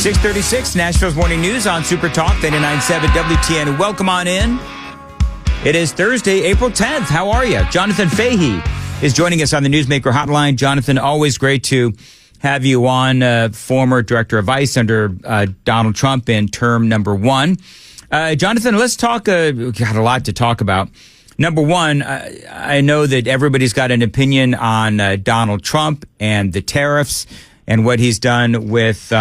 636, Nashville's Morning News on Super Talk 99.7 WTN. Welcome on in. It is Thursday, April 10th. How are you? Jonathan Fahey is joining us on the Newsmaker Hotline. Jonathan, always great to have you on, former director of ICE under Donald Trump in term number one. Jonathan, let's talk. We've got a lot to talk about. Number one, I know that everybody's got an opinion on Donald Trump and the tariffs and what he's done with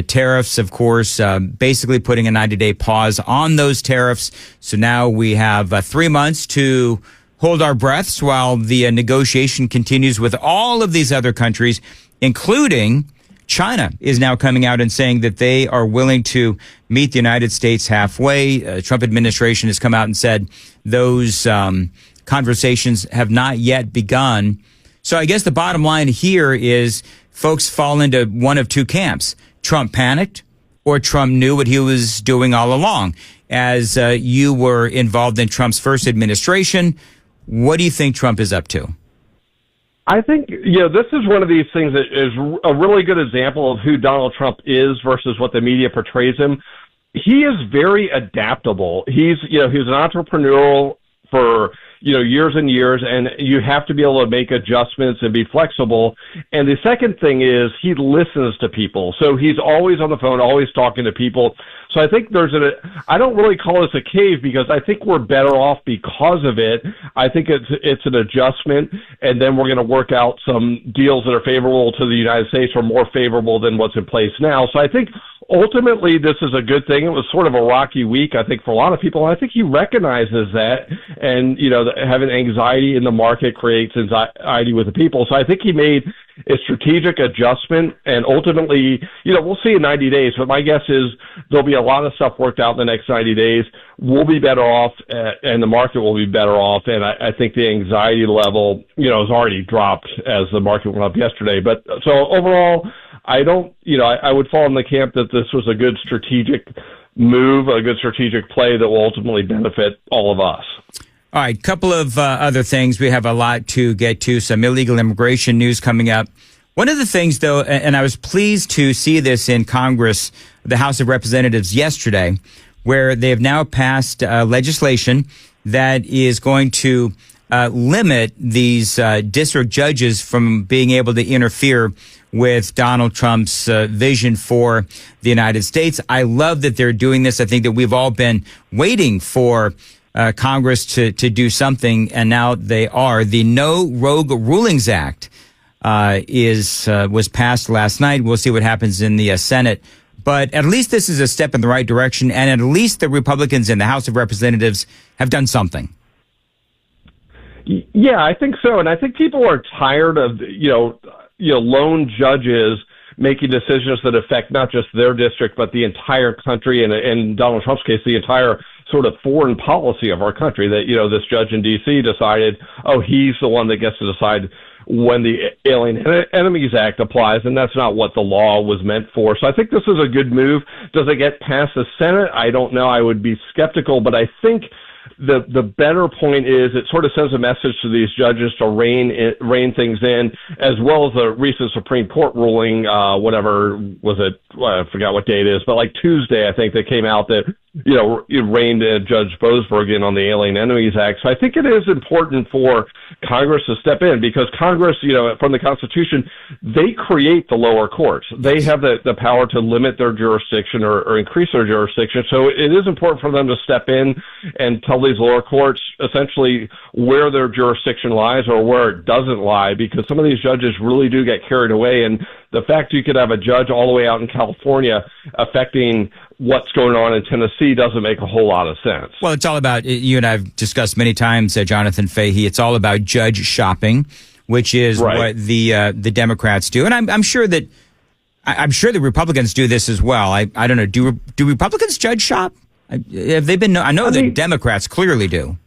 tariffs, of course, basically putting a 90-day pause on those tariffs. So now we have 3 months to hold our breaths while the negotiation continues with all of these other countries, including China is now coming out and saying that they are willing to meet the United States halfway. Trump administration has come out and said those conversations have not yet begun. So I guess the bottom line here is folks fall into one of two camps. Trump panicked or Trump knew what he was doing all along. As you were involved in Trump's first administration, what do you think Trump is up to? I think, this is one of these things that is a really good example of who Donald Trump is versus what the media portrays him. He is very adaptable. He's an entrepreneurial for, years and years, and you have to be able to make adjustments and be flexible. And the second thing is he listens to people. So he's always on the phone, always talking to people. So I think I don't really call this a cave because I think we're better off because of it. I think it's an adjustment, and then we're going to work out some deals that are favorable to the United States or more favorable than what's in place now. So I think ultimately this is a good thing. It was sort of a rocky week, I think, for a lot of people. I think he recognizes that, and, having anxiety in the market creates anxiety with the people. So I think he made a strategic adjustment, and ultimately, we'll see in 90 days, but my guess is there'll be a lot of stuff worked out in the next 90 days. We'll be better off, and the market will be better off, and I think the anxiety level, has already dropped as the market went up yesterday. But so overall, I don't, I would fall in the camp that this was a good strategic move, a good strategic play that will ultimately benefit all of us. All right, couple of other things. We have a lot to get to, some illegal immigration news coming up. One of the things, though, and I was pleased to see this in Congress, the House of Representatives yesterday, where they have now passed legislation that is going to limit these district judges from being able to interfere with Donald Trump's vision for the United States. I love that they're doing this. I think that we've all been waiting for Congress to do something, and now they are. The No Rogue Rulings Act was passed last night. We'll see what happens in the Senate. But at least this is a step in the right direction, and at least the Republicans in the House of Representatives have done something. Yeah, I think so. And I think people are tired of, lone judges making decisions that affect not just their district, but the entire country, and in Donald Trump's case, the entire sort of foreign policy of our country. That, this judge in D.C. decided, he's the one that gets to decide when the Alien Enemies Act applies, and that's not what the law was meant for. So I think this is a good move. Does it get past the Senate? I don't know. I would be skeptical, but I think the better point is it sort of sends a message to these judges to rein things in, as well as a recent Supreme Court ruling, whatever was it? Well, I forgot what day it is, but like Tuesday, I think, that came out that, it reined Judge Boasberg in on the Alien Enemies Act. So I think it is important for Congress to step in, because Congress, from the Constitution, they create the lower courts. They have the power to limit their jurisdiction or increase their jurisdiction. So it is important for them to step in and tell these lower courts essentially where their jurisdiction lies or where it doesn't lie, because some of these judges really do get carried away. And the fact you could have a judge all the way out in California affecting what's going on in Tennessee doesn't make a whole lot of sense. Well, it's all about, you and I have discussed many times, Jonathan Fahey, it's all about judge shopping, which is right. What the Democrats do. And I'm sure that the Republicans do this as well. I don't know. Do Republicans judge shop? Have they been? I know the Democrats clearly do.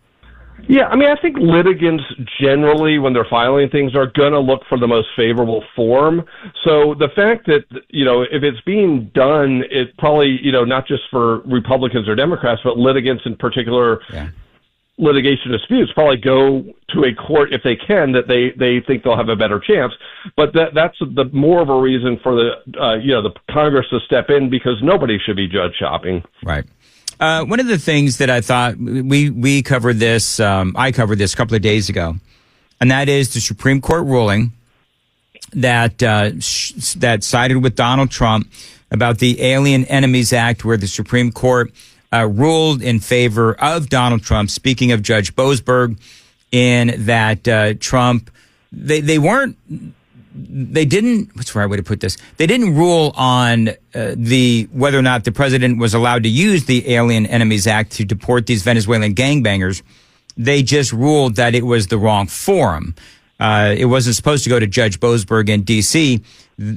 Yeah, I think litigants generally, when they're filing things, are going to look for the most favorable form. So the fact that, if it's being done, it probably, not just for Republicans or Democrats, but litigants in particular, litigation disputes probably go to a court if they can that they think they'll have a better chance. But that's the more of a reason for the Congress to step in, because nobody should be judge shopping. Right. One of the things that I thought we covered this, I covered this a couple of days ago, and that is the Supreme Court ruling that that sided with Donald Trump about the Alien Enemies Act, where the Supreme Court ruled in favor of Donald Trump. Speaking of Judge Boasberg, in that Trump, they didn't, what's the right way to put this? They didn't rule on whether or not the president was allowed to use the Alien Enemies Act to deport these Venezuelan gangbangers. They just ruled that it was the wrong forum. It wasn't supposed to go to Judge Boasberg in D.C.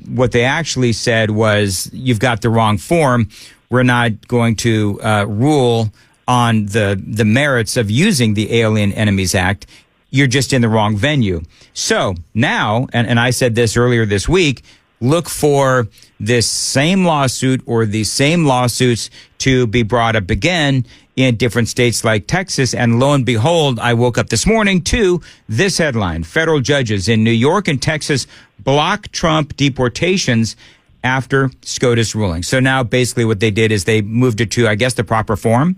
What they actually said was, you've got the wrong forum. We're not going to rule on the merits of using the Alien Enemies Act. You're just in the wrong venue. So now, and I said this earlier this week, look for this same lawsuit or these same lawsuits to be brought up again in different states like Texas. And lo and behold, I woke up this morning to this headline: federal judges in New York and Texas block Trump deportations after SCOTUS ruling. So now basically what they did is they moved it to, I guess, the proper forum.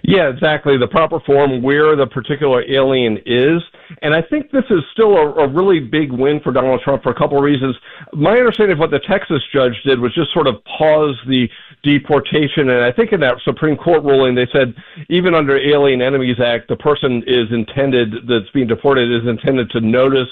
Yeah, exactly. The proper form where the particular alien is. And I think this is still a really big win for Donald Trump for a couple of reasons. My understanding of what the Texas judge did was just sort of pause the deportation. And I think in that Supreme Court ruling, they said even under Alien Enemies Act, the person that's being deported is intended to notice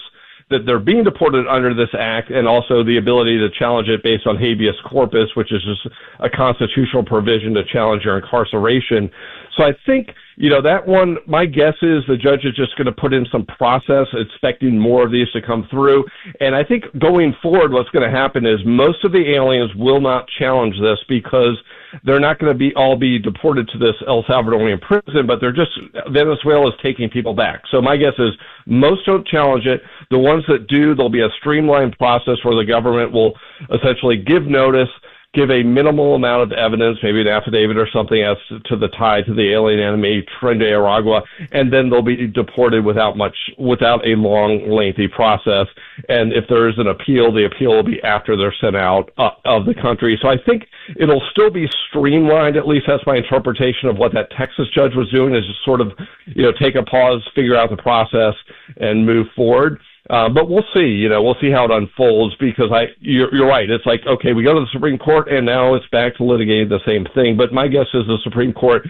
that they're being deported under this act, and also the ability to challenge it based on habeas corpus, which is just a constitutional provision to challenge your incarceration. So I think, that one, my guess is the judge is just going to put in some process, expecting more of these to come through. And I think going forward, what's going to happen is most of the aliens will not challenge this, because they're not going to all be deported to this El Salvadorian prison, but Venezuela is taking people back. So my guess is most don't challenge it. The ones that do, there'll be a streamlined process where the government will essentially give notice, give a minimal amount of evidence, maybe an affidavit or something as to the tie to the alien enemy, Tren de Aragua, and then they'll be deported without a long, lengthy process. And if there is an appeal, the appeal will be after they're sent out of the country. So I think it'll still be streamlined. At least that's my interpretation of what that Texas judge was doing, is just sort of, take a pause, figure out the process, and move forward. But we'll see, we'll see how it unfolds, because you're right. It's like, okay, we go to the Supreme Court and now it's back to litigating the same thing. But my guess is the Supreme Court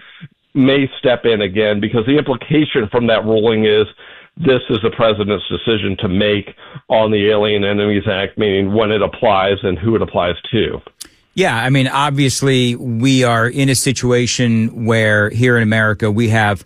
may step in again, because the implication from that ruling is this is the president's decision to make on the Alien Enemies Act, meaning when it applies and who it applies to. Yeah, I mean, obviously we are in a situation where here in America we have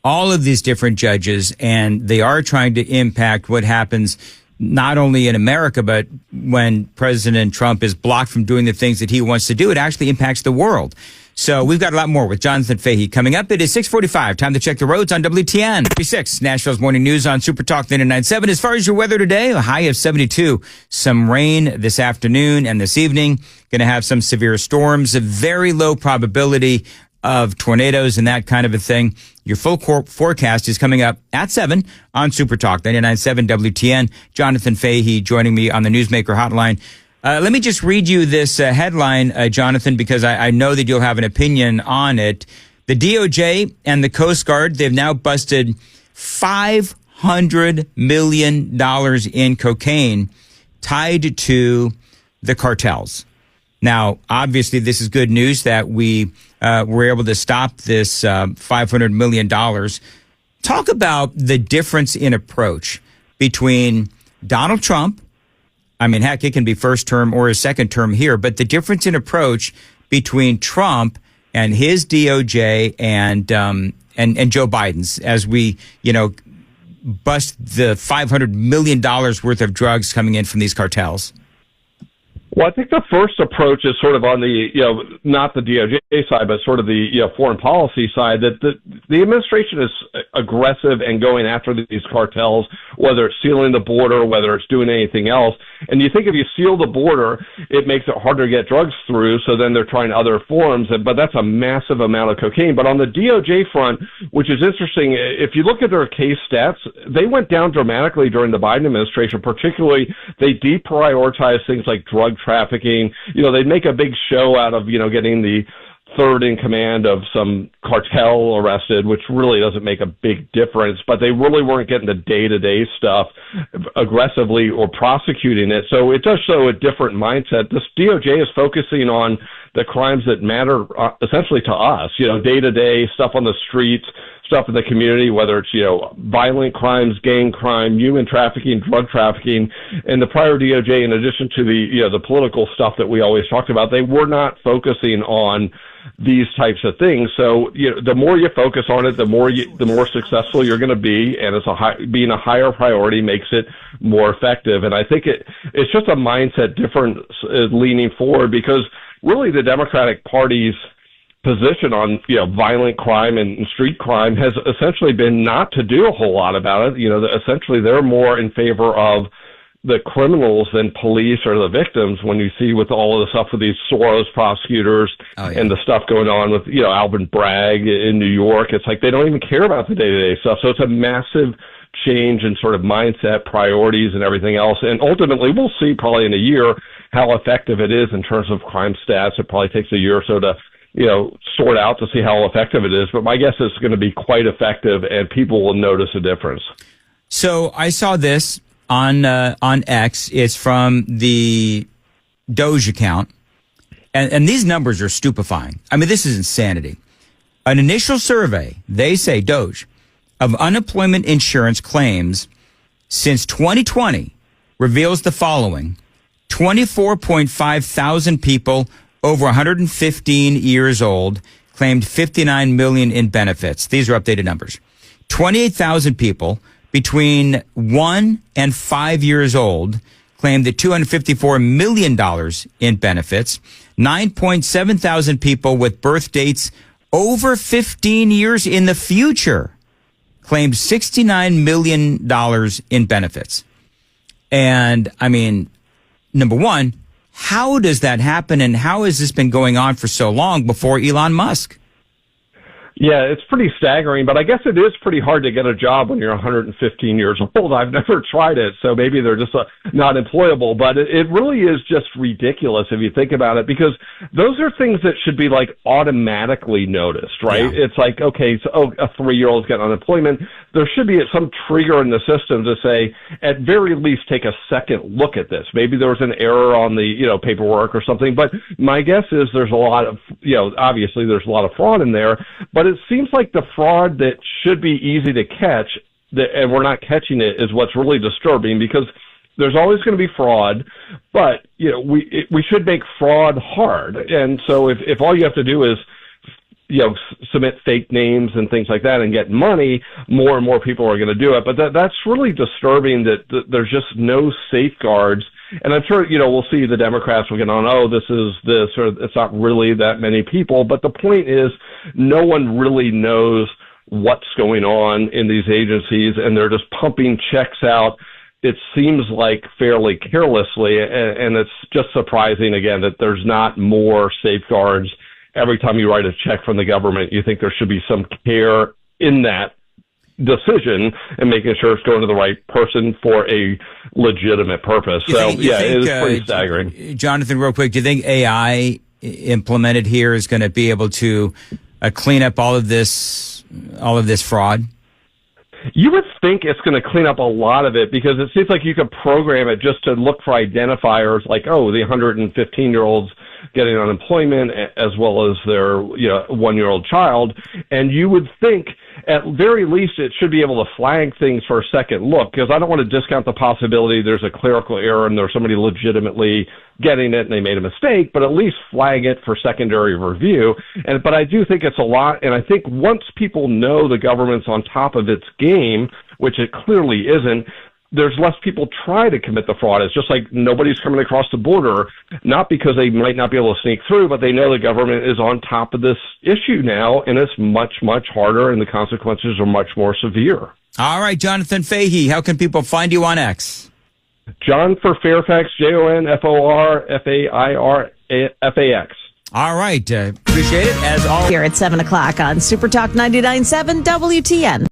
all of these different judges, and they are trying to impact what happens not only in America, but when President Trump is blocked from doing the things that he wants to do, it actually impacts the world. So we've got a lot more with Jonathan Fahey coming up. It is 6:45. Time to check the roads on WTN. 36, Nashville's Morning News on Super Talk 99.7. As far as your weather today, a high of 72. Some rain this afternoon and this evening. Going to have some severe storms. A very low probability of tornadoes and that kind of a thing. Your full forecast is coming up at 7 on Super Talk 99.7 WTN. Jonathan Fahey joining me on the Newsmaker Hotline. Let me just read you this headline, Jonathan, because I know that you'll have an opinion on it. The DOJ and the Coast Guard, they've now busted $500 million in cocaine tied to the cartels. Now, obviously, this is good news that we were able to stop this $500 million. Talk about the difference in approach between Donald Trump. I mean, heck, it can be first term or his second term here, but the difference in approach between Trump and his DOJ and Joe Biden's, as we, bust the $500 million worth of drugs coming in from these cartels. Well, I think the first approach is sort of on the, not the DOJ side, but sort of the foreign policy side, that the administration is aggressive and going after these cartels whether it's sealing the border, whether it's doing anything else. And you think if you seal the border, it makes it harder to get drugs through, so then they're trying other forms, but that's a massive amount of cocaine. But on the DOJ front, which is interesting, if you look at their case stats, they went down dramatically during the Biden administration. Particularly, they deprioritized things like drug trafficking. They'd make a big show out of, getting the third in command of some cartel arrested, which really doesn't make a big difference, but they really weren't getting the day-to-day stuff aggressively or prosecuting it. So it does show a different mindset. This DOJ is focusing on the crimes that matter essentially to us, day-to-day stuff on the streets, stuff in the community, whether it's, violent crimes, gang crime, human trafficking, drug trafficking. And the prior DOJ, in addition to the political stuff that we always talked about, they were not focusing on these types of things. So, the more you focus on it, the more successful you're going to be. And being a higher priority makes it more effective. And I think it's just a mindset difference leaning forward, because really the Democratic Party's position on violent crime and street crime has essentially been not to do a whole lot about it. Essentially they're more in favor of the criminals than police or the victims. When you see with all of the stuff with these Soros prosecutors and the stuff going on with Alvin Bragg in New York, it's like they don't even care about the day-to-day stuff. So it's a massive change in sort of mindset, priorities, and everything else. And ultimately, we'll see probably in a year how effective it is in terms of crime stats. It probably takes a year or so to sort out to see how effective it is. But my guess is it's going to be quite effective, and people will notice a difference. So I saw this on X. It's from the DOGE account. And these numbers are stupefying. I mean, this is insanity. An initial survey, they say, DOGE, of unemployment insurance claims since 2020 reveals the following. 24.5 thousand people over 115 years old claimed $59 million in benefits. These are updated numbers. 28,000 people between 1 and 5 years old claimed the $254 million in benefits. 9.7 thousand people with birth dates over 15 years in the future claimed $69 million in benefits. And I mean, number one, how does that happen, and how has this been going on for so long before Elon Musk? Yeah, it's pretty staggering, but I guess it is pretty hard to get a job when you're 115 years old. I've never tried it, so maybe they're just not employable, but it really is just ridiculous if you think about it, because those are things that should be like automatically noticed, right? Yeah. It's like, okay, so a 3-year-old's getting unemployment. There should be some trigger in the system to say, at very least, take a second look at this. Maybe there was an error on the, paperwork or something, but my guess is there's a lot of, obviously there's a lot of fraud in there, but it seems like the fraud that should be easy to catch, and we're not catching it, is what's really disturbing, because there's always going to be fraud, but we should make fraud hard. And so if all you have to do is submit fake names and things like that and get money, more and more people are going to do it. But that's really disturbing that there's just no safeguards. And I'm sure, we'll see the Democrats will get on, this is this, or it's not really that many people. But the point is, no one really knows what's going on in these agencies, and they're just pumping checks out, it seems like, fairly carelessly. And it's just surprising, again, that there's not more safeguards. Every time you write a check from the government, you think there should be some care in that decision and making sure it's going to the right person for a legitimate purpose. You think, it is pretty staggering. Jonathan, real quick, do you think AI implemented here is going to be able to clean up all of this fraud? You would think it's going to clean up a lot of it, because it seems like you could program it just to look for identifiers like, the 115-year-olds getting unemployment, as well as their 1-year-old child. And you would think, at very least, it should be able to flag things for a second look, because I don't want to discount the possibility there's a clerical error and there's somebody legitimately getting it and they made a mistake, but at least flag it for secondary review. But I do think it's a lot, and I think once people know the government's on top of its game, which it clearly isn't, there's less people try to commit the fraud. It's just like nobody's coming across the border, not because they might not be able to sneak through, but they know the government is on top of this issue now, and it's much, much harder, and the consequences are much more severe. All right, Jonathan Fahey, how can people find you on X? John for Fairfax, JONFORFAIRFAX. All right, appreciate it, as always. Here at 7 o'clock on Super Talk 99.7 WTN.